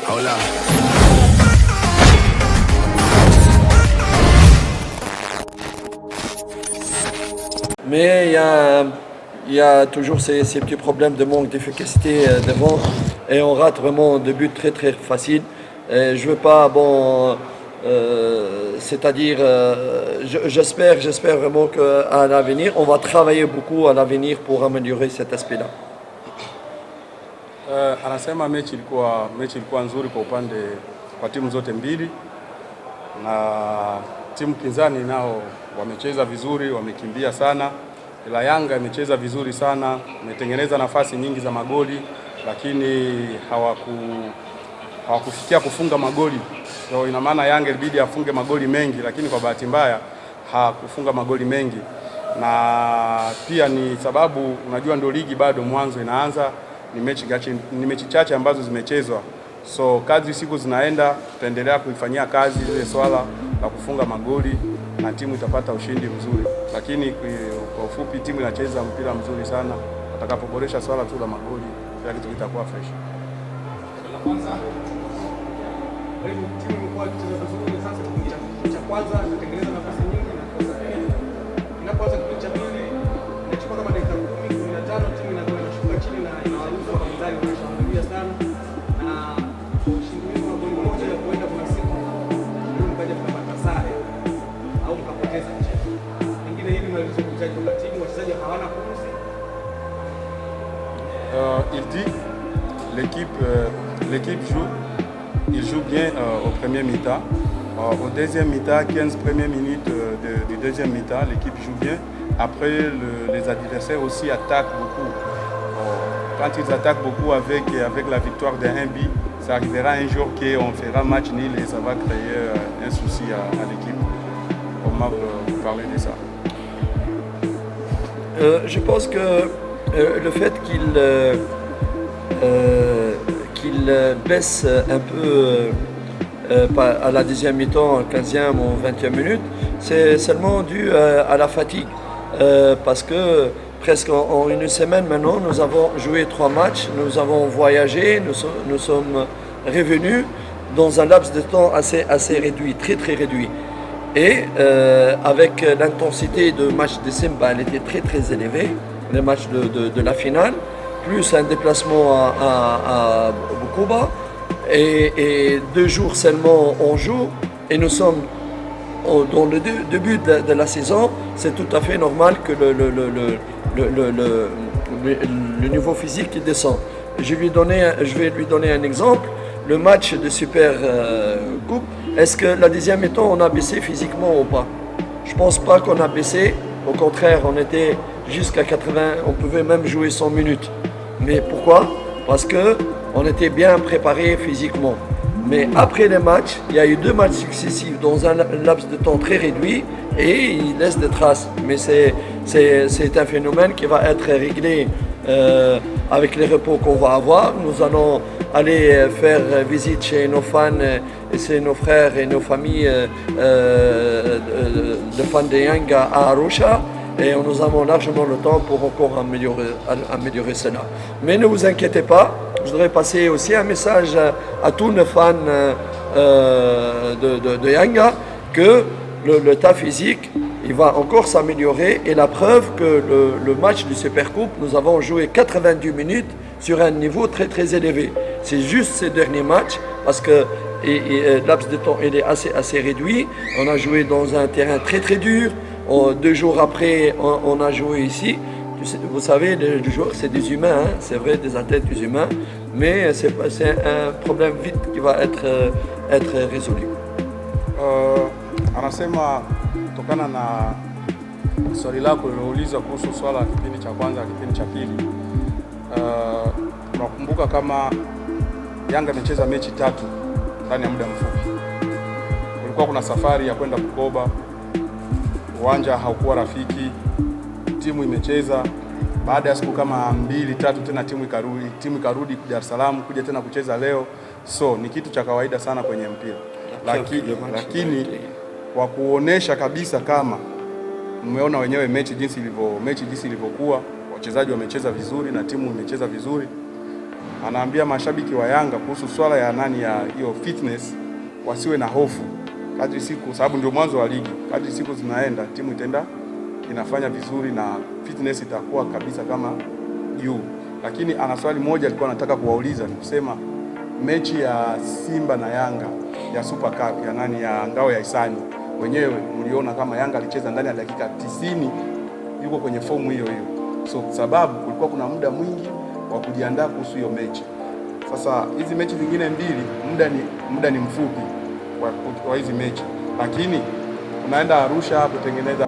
Hola. Mais il y a toujours ces petits problèmes de manque d'efficacité devant et on rate vraiment des buts très très faciles. Et je veux pas, c'est-à-dire, j'espère vraiment qu'à l'avenir, on va travailler beaucoup à l'avenir pour améliorer cet aspect-là. Anasema mechi ilikuwa nzuri kwa timu zote mbili, na timu pinzani nao wamecheza vizuri, wamekimbia sana, ila Yanga imecheza vizuri sana, imetengeneza nafasi nyingi za magoli, lakini hawakufikia kufunga magoli. So ina maana Yanga ilibidi afunge magoli mengi, lakini kwa bahati mbaya hakufunga magoli mengi, na pia ni sababu unajua ndio ligi bado mwanzo inaanza, ni mechi chache ambazo zimechezwa. So kadri siku zinaenda tutaendelea kuifanyia kazi ile swala la kufunga magoli na timu itapata ushindi mzuri, lakini kwa ufupi timu inacheza mpira mzuri sana. Atakapoboresha swala tu la magoli kila kitu kitakuwa fresh. La kwanza timu imekuwa ikicheza vizuri sasa, kipindi cha kwanza inatengeneza nafasi nyingi na kosa pili. Inapoanza kipindi cha pili inachukua kama dakika 10-15 timu inakuwa inashuka chini na inawaruhusu wapinzani wanashambulia sana, na ushindi wa goli moja ya kuenda kuna siku mkaja kupata sare au mkapoteza mchezo. Pengine hivi mnalizungumzaje kwa timu, wachezaji hawana pumzi? Il dit l'équipe joue bien au premier mi-temps. Au deuxième mi-temps, 15 premières minutes du deuxième mi-temps, l'équipe joue bien. Après, les adversaires aussi attaquent beaucoup. Quand ils attaquent beaucoup avec la victoire d'un but, ça arrivera un jour qu'on fera match nul et ça va créer un souci à l'équipe. Comment vous parlez de ça? Je pense que le fait qu'il baisse un peu à la deuxième mi-temps, 15e ou 20e minute, c'est seulement dû à la fatigue. Parce que presque en une semaine maintenant, nous avons joué 3 matchs, nous avons voyagé, nous sommes revenus dans un laps de temps assez réduit, très très réduit. Et avec l'intensité de match de Simba, elle était très très élevée, le match de la finale, plus un déplacement à Bukoba, et 2 jours seulement on joue, et nous sommes dans le début de la saison. C'est tout à fait normal que le niveau physique descend. Je vais lui donner un exemple. Le match de Super Coupe, est-ce que la deuxième mi-temps on a baissé physiquement ou pas? Je pense pas qu'on a baissé. Au contraire, on était jusqu'à 80, on pouvait même jouer 100 minutes. Mais pourquoi? Parce que on était bien préparé physiquement. Mais après les matchs, il y a eu 2 matchs successifs dans un laps de temps très réduit et il laisse des traces. Mais c'est un phénomène qui va être réglé avec les repos qu'on va avoir. Nous allons aller faire visite chez nos fans et chez nos frères et nos familles de fans de Yanga à Arusha. Et nous avons largement le temps pour encore améliorer cela. Mais ne vous inquiétez pas, je voudrais passer aussi un message à tous les fans de Yanga que l'état physique il va encore s'améliorer, et la preuve que le match du Super Coupe, nous avons joué 90 minutes sur un niveau très très élevé. C'est juste ces derniers matchs parce que le laps de temps il est assez réduit. On a joué dans un terrain très très dur. 2 jours après, on a joué ici. Vous savez, les joueurs, c'est des humains, hein? C'est vrai, des athlètes, des humains, mais c'est un problème vite qui va être résolu. Anasema kutokana na swali lako lilouliza kuhusu swala la kipindi cha kwanza na kipindi cha pili, tunakumbuka kama Yanga imecheza mechi 3 ndani ya muda mfupi. Kulikuwa kuna safari ya kwenda Bukoba, uwanja haukuwa rafiki, timu imecheza. Baada ya siku kama 2-3 tena timu ikarudi Dar es Salaam kuja tena kucheza leo. So ni kitu cha kawaida sana kwenye mpira, lakini kwa kuonesha kabisa kama mmeona wenyewe mechi jinsi ilivyokuwa, wachezaji wamecheza vizuri na timu imecheza vizuri. anaambia mashabiki wa Yanga kuhusu swala ya hiyo fitness, wasiwe na hofu kadri siku, sababu ndio mwanzo wa ligi. Kadri siku zinaenda, timu itaenda inafanya vizuri na fitness itakuwa kabisa kama juu. Lakini ana swali moja alikuwa anataka kuwauliza, ni kusema mechi ya Simba na Yanga ya Super Cup ya ngao ya hisani, wenyewe mliona kama Yanga alicheza ndani ya dakika 90 yuko kwenye fomu hiyo. So sababu kulikuwa kuna muda mwingi wa kujiandaa kuhusu hiyo mechi. Sasa hizi mechi zingine mbili muda ni mfupi wa hizi mechi, lakini unaenda Arusha kutengeneza